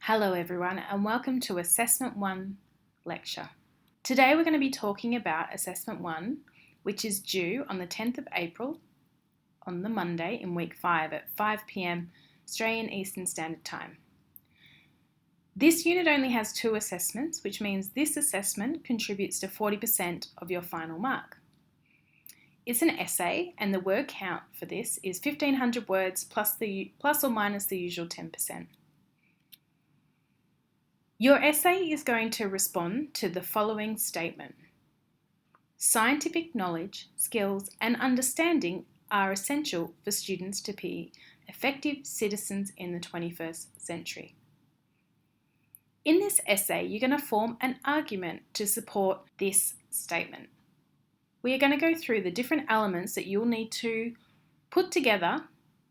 Hello everyone and welcome to Assessment 1 lecture. Today we're going to be talking about Assessment 1, which is due on the 10th of April on the Monday in week 5 at 5 p.m. Australian Eastern Standard Time. This unit only has 2 assessments, which means this assessment contributes to 40% of your final mark. It's an essay and the word count for this is 1,500 words plus or minus the usual 10%. Your essay is going to respond to the following statement. Scientific knowledge, skills, and understanding are essential for students to be effective citizens in the 21st century. In this essay, you're going to form an argument to support this statement. We are going to go through the different elements that you'll need to put together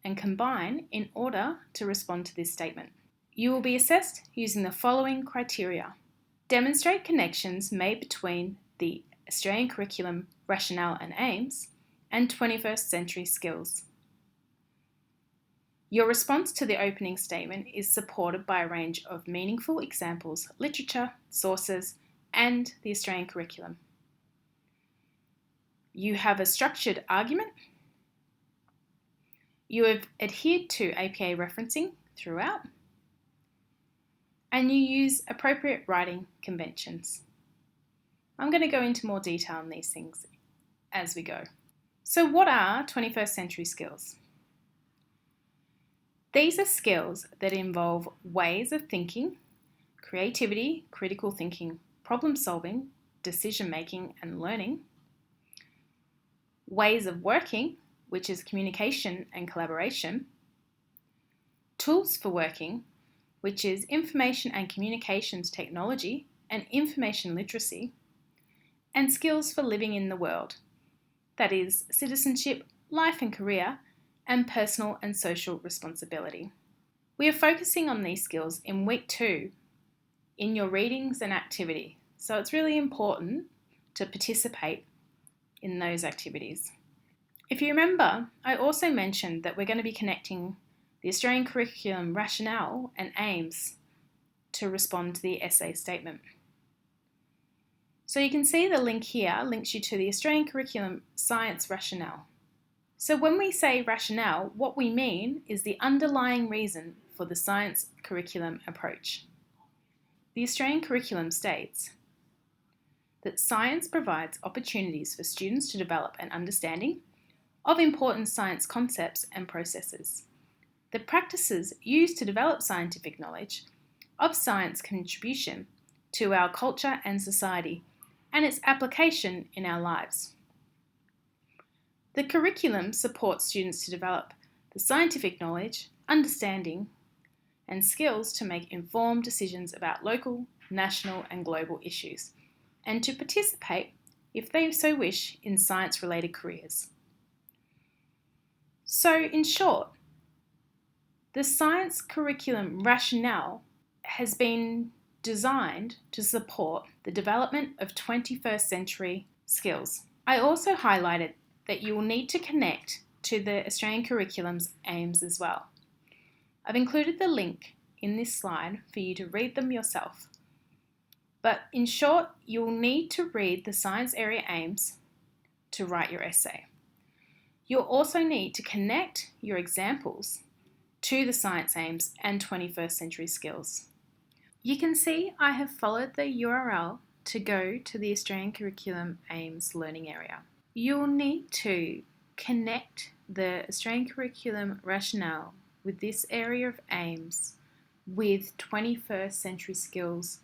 and combine in order to respond to this statement. You will be assessed using the following criteria. Demonstrate connections made between the Australian curriculum rationale and aims and 21st century skills. Your response to the opening statement is supported by a range of meaningful examples, literature, sources, and the Australian curriculum. You have a structured argument. You have adhered to APA referencing throughout. And you use appropriate writing conventions. I'm going to go into more detail on these things as we go. So what are 21st century skills? These are skills that involve ways of thinking, creativity, critical thinking, problem solving, decision making and learning, ways of working, which is communication and collaboration, tools for working, which is information and communications technology and information literacy, and skills for living in the world, that is citizenship, life and career, and personal and social responsibility. We are focusing on these skills in week 2 in your readings and activity, so it's really important to participate in those activities. If you remember, I also mentioned that we're going to be connecting the Australian curriculum rationale and aims to respond to the essay statement. So you can see the link here links you to the Australian curriculum science rationale. So when we say rationale, what we mean is the underlying reason for the science curriculum approach. The Australian curriculum states that science provides opportunities for students to develop an understanding of important science concepts and processes. The practices used to develop scientific knowledge of science contribution to our culture and society and its application in our lives. The curriculum supports students to develop the scientific knowledge, understanding, and skills to make informed decisions about local, national, and global issues, and to participate, if they so wish, in science-related careers. So, in short, the science curriculum rationale has been designed to support the development of 21st century skills. I also highlighted that you will need to connect to the Australian curriculum's aims as well. I've included the link in this slide for you to read them yourself. But in short, you'll need to read the science area aims to write your essay. You'll also need to connect your examples to the science aims and 21st century skills. You can see I have followed the URL to go to the Australian Curriculum Aims learning area. You'll need to connect the Australian Curriculum rationale with this area of aims with 21st century skills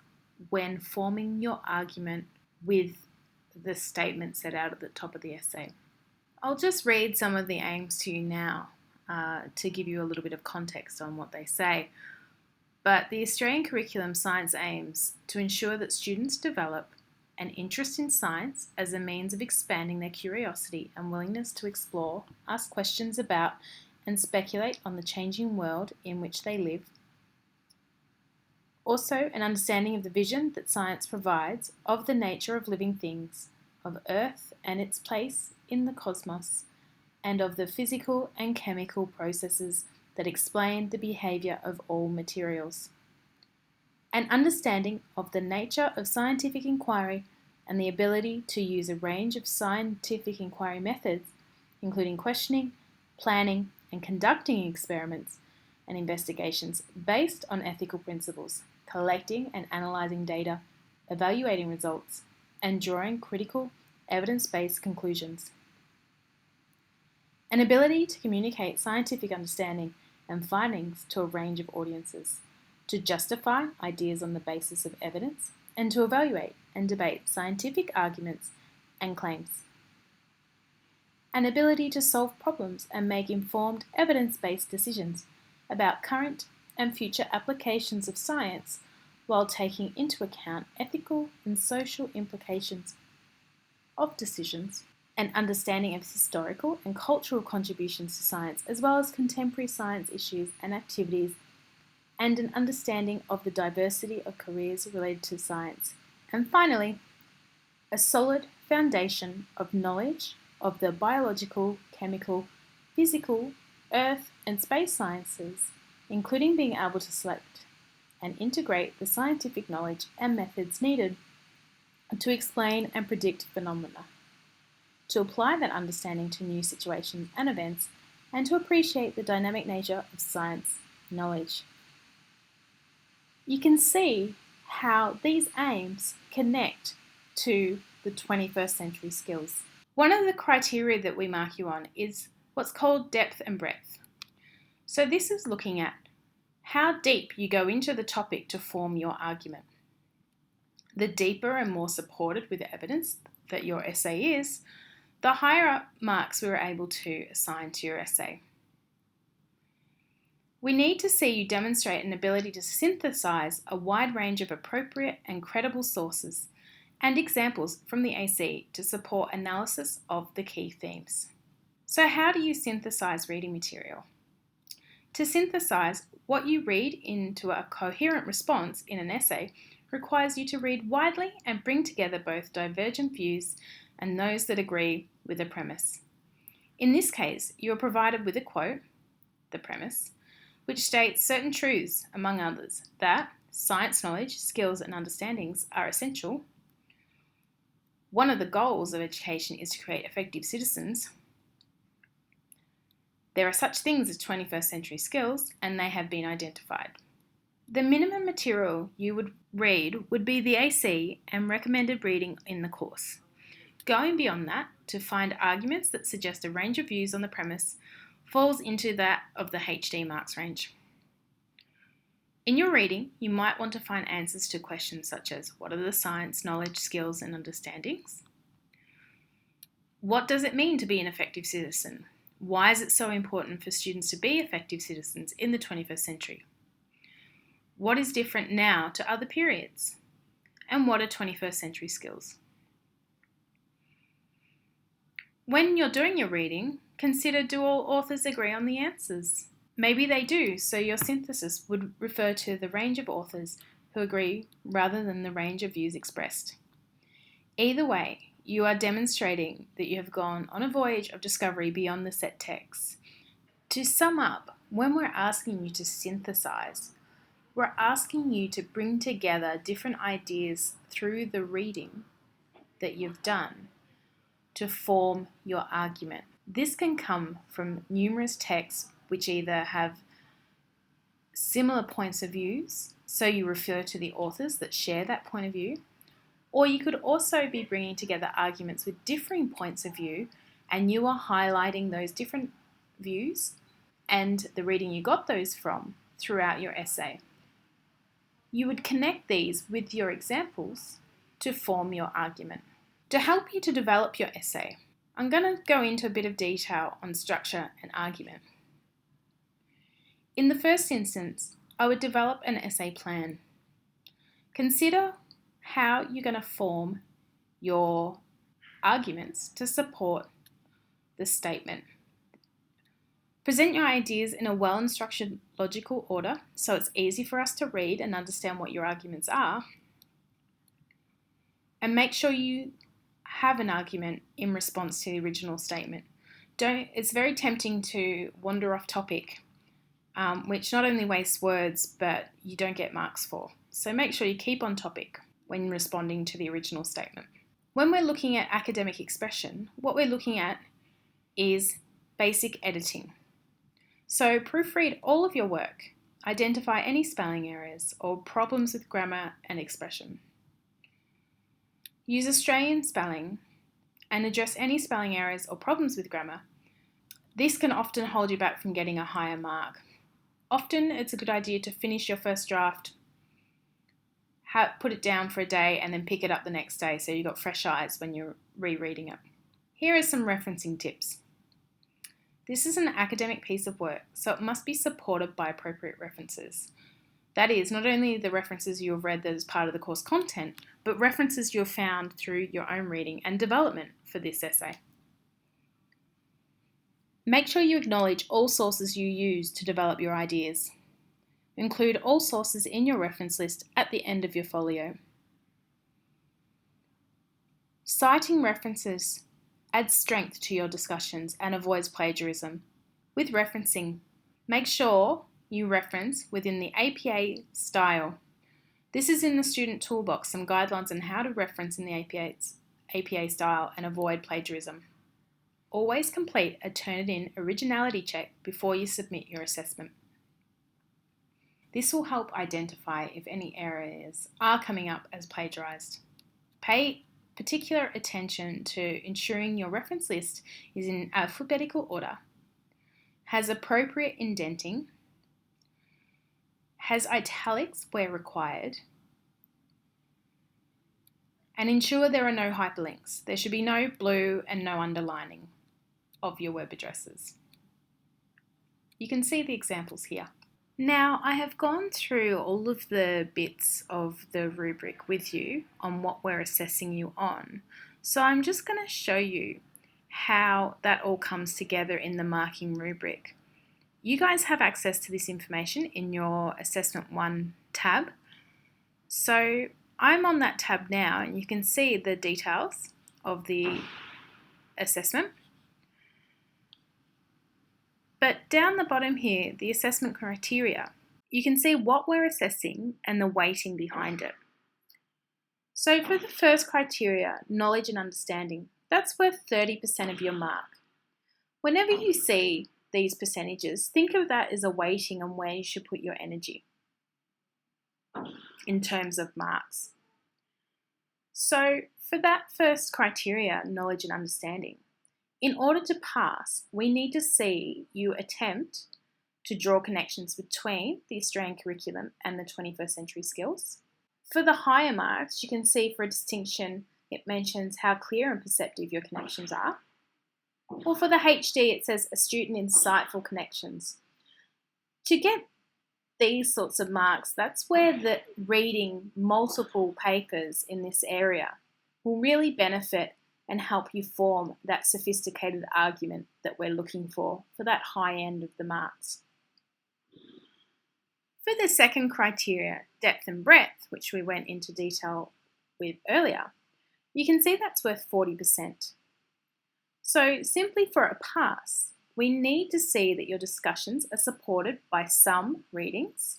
when forming your argument with the statement set out at the top of the essay. I'll just read some of the aims to you now to give you a little bit of context on what they say. But the Australian Curriculum Science aims to ensure that students develop an interest in science as a means of expanding their curiosity and willingness to explore, ask questions about, and speculate on the changing world in which they live. Also, an understanding of the vision that science provides of the nature of living things, of Earth and its place in the cosmos, and of the physical and chemical processes that explain the behaviour of all materials. an understanding of the nature of scientific inquiry and the ability to use a range of scientific inquiry methods, including questioning, planning, and conducting experiments and investigations based on ethical principles, collecting and analysing data, evaluating results, and drawing critical, evidence-based conclusions. An ability to communicate scientific understanding and findings to a range of audiences, to justify ideas on the basis of evidence, and to evaluate and debate scientific arguments and claims. An ability to solve problems and make informed, evidence-based decisions about current and future applications of science while taking into account ethical and social implications of decisions. An understanding of historical and cultural contributions to science, as well as contemporary science issues and activities, and an understanding of the diversity of careers related to science. And finally, a solid foundation of knowledge of the biological, chemical, physical, earth and space sciences, including being able to select and integrate the scientific knowledge and methods needed to explain and predict phenomena, to apply that understanding to new situations and events, and to appreciate the dynamic nature of science knowledge. You can see how these aims connect to the 21st century skills. One of the criteria that we mark you on is what's called depth and breadth. So this is looking at how deep you go into the topic to form your argument. The deeper and more supported with evidence that your essay is, the higher marks we were able to assign to your essay. We need to see you demonstrate an ability to synthesize a wide range of appropriate and credible sources and examples from the AC to support analysis of the key themes. So how do you synthesize reading material? To synthesize, what you read into a coherent response in an essay requires you to read widely and bring together both divergent views and those that agree with the premise. In this case, you are provided with a quote, the premise, which states certain truths, among others, that science knowledge, skills and understandings are essential. One of the goals of education is to create effective citizens. There are such things as 21st century skills, and they have been identified. The minimum material you would read would be the AC and recommended reading in the course. Going beyond that, to find arguments that suggest a range of views on the premise falls into that of the HD marks range. In your reading, you might want to find answers to questions such as, what are the science, knowledge, skills and understandings? What does it mean to be an effective citizen? Why is it so important for students to be effective citizens in the 21st century? What is different now to other periods? And what are 21st century skills? When you're doing your reading, consider, do all authors agree on the answers? Maybe they do, so your synthesis would refer to the range of authors who agree rather than the range of views expressed. Either way, you are demonstrating that you have gone on a voyage of discovery beyond the set text. To sum up, when we're asking you to synthesize, we're asking you to bring together different ideas through the reading that you've done to form your argument. This can come from numerous texts which either have similar points of views, so you refer to the authors that share that point of view, or you could also be bringing together arguments with differing points of view and you are highlighting those different views and the reading you got those from throughout your essay. You would connect these with your examples to form your argument. To help you to develop your essay, I'm going to go into a bit of detail on structure and argument. In the first instance, I would develop an essay plan. Consider how you're going to form your arguments to support the statement. Present your ideas in a well-structured logical order so it's easy for us to read and understand what your arguments are. And make sure you have an argument in response to the original statement. It's very tempting to wander off topic which not only wastes words, but you don't get marks for. So make sure you keep on topic when responding to the original statement. When we're looking at academic expression, what we're looking at is basic editing. So proofread all of your work, identify any spelling errors or problems with grammar and expression. Use Australian spelling and address any spelling errors or problems with grammar. This can often hold you back from getting a higher mark. Often it's a good idea to finish your first draft, put it down for a day and then pick it up the next day so you've got fresh eyes when you're rereading it. Here are some referencing tips. This is an academic piece of work, so it must be supported by appropriate references. That is, not only the references you have read that is part of the course content, but references you have found through your own reading and development for this essay. Make sure you acknowledge all sources you use to develop your ideas. Include all sources in your reference list at the end of your folio. Citing references adds strength to your discussions and avoids plagiarism. With referencing, make sure you reference within the APA style. This is in the student toolbox, some guidelines on how to reference in the APA style and avoid plagiarism. Always complete a Turnitin originality check before you submit your assessment. This will help identify if any errors are coming up as plagiarised. Pay particular attention to ensuring your reference list is in alphabetical order, has appropriate indenting, has italics where required, and ensure there are no hyperlinks. There should be no blue and no underlining of your web addresses. You can see the examples here. Now, I have gone through all of the bits of the rubric with you on what we're assessing you on. So I'm just going to show you how that all comes together in the marking rubric. You guys have access to this information in your Assessment 1 tab. So I'm on that tab now and you can see the details of the assessment. But down the bottom here, the assessment criteria, you can see what we're assessing and the weighting behind it. So for the first criteria, knowledge and understanding, that's worth 30% of your mark. Whenever you see these percentages, think of that as a weighting on where you should put your energy in terms of marks. So for that first criteria, knowledge and understanding, in order to pass, we need to see you attempt to draw connections between the Australian curriculum and the 21st century skills. For the higher marks, you can see for a distinction, it mentions how clear and perceptive your connections are. Or for the HD, it says astute and insightful connections. To get these sorts of marks, that's where the reading multiple papers in this area will really benefit and help you form that sophisticated argument that we're looking for that high end of the marks. For the second criteria, depth and breadth, which we went into detail with earlier, you can see that's worth 40%. So simply for a pass, we need to see that your discussions are supported by some readings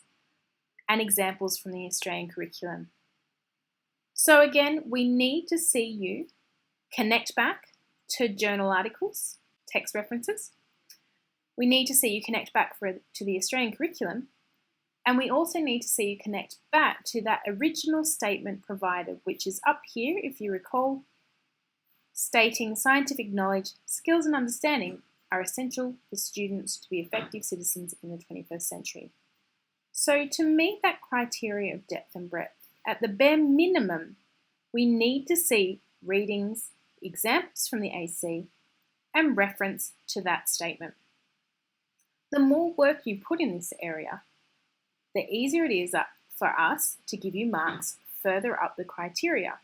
and examples from the Australian curriculum. So again, we need to see you connect back to journal articles, text references. We need to see you connect back to the Australian curriculum. And we also need to see you connect back to that original statement provided, which is up here, if you recall, stating scientific knowledge, skills and understanding are essential for students to be effective citizens in the 21st century. So to meet that criteria of depth and breadth, at the bare minimum, we need to see readings, examples from the AC, and reference to that statement. The more work you put in this area, the easier it is for us to give you marks further up the criteria.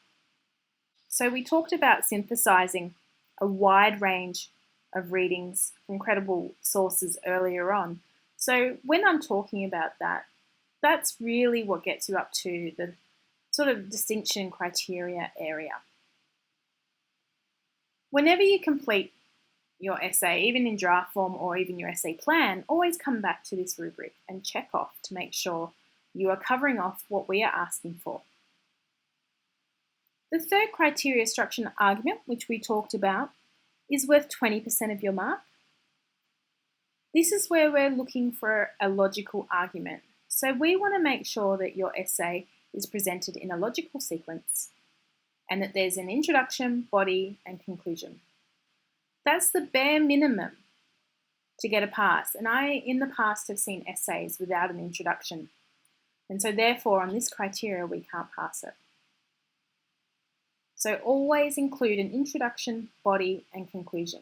So we talked about synthesizing a wide range of readings from credible sources earlier on. So when I'm talking about that, that's really what gets you up to the sort of distinction criteria area. Whenever you complete your essay, even in draft form or even your essay plan, always come back to this rubric and check off to make sure you are covering off what we are asking for. The third criteria, structure and argument, which we talked about, is worth 20% of your mark. This is where we're looking for a logical argument. So we want to make sure that your essay is presented in a logical sequence and that there's an introduction, body, and conclusion. That's the bare minimum to get a pass. And I, in the past, have seen essays without an introduction. And so therefore, on this criteria, we can't pass it. So always include an introduction, body, and conclusion.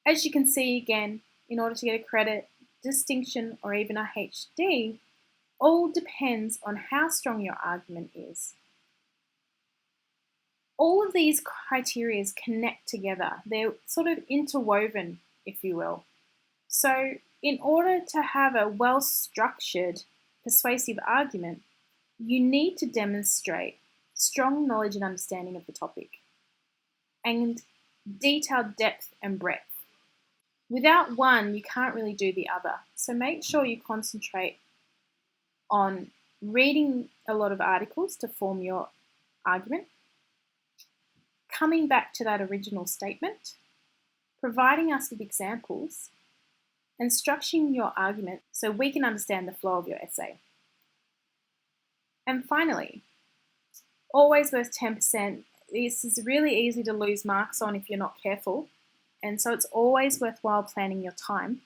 As you can see again, in order to get a credit, distinction, or even a HD, all depends on how strong your argument is. All of these criteria connect together. They're sort of interwoven, if you will. So in order to have a well-structured, persuasive argument, you need to demonstrate strong knowledge and understanding of the topic and detailed depth and breadth. Without one, you can't really do the other. So make sure you concentrate on reading a lot of articles to form your argument, coming back to that original statement, providing us with examples, and structuring your argument so we can understand the flow of your essay. And finally, always worth 10%. This is really easy to lose marks on if you're not careful. And so it's always worthwhile planning your time,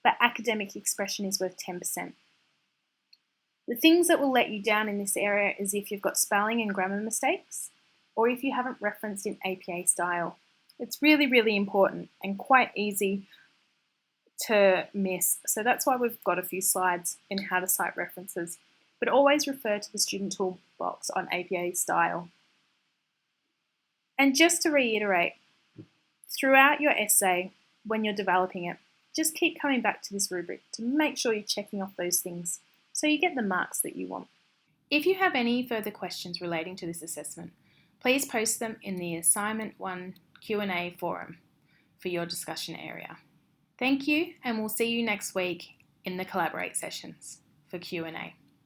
but academic expression is worth 10%. The things that will let you down in this area is if you've got spelling and grammar mistakes, or if you haven't referenced in APA style. It's really, really important and quite easy to miss. So that's why we've got a few slides in how to cite references, but always refer to the student toolbox on APA style. And just to reiterate, throughout your essay, when you're developing it, just keep coming back to this rubric to make sure you're checking off those things so you get the marks that you want. If you have any further questions relating to this assessment, please post them in the Assignment 1 Q&A forum for your discussion area. Thank you, and we'll see you next week in the Collaborate sessions for Q&A.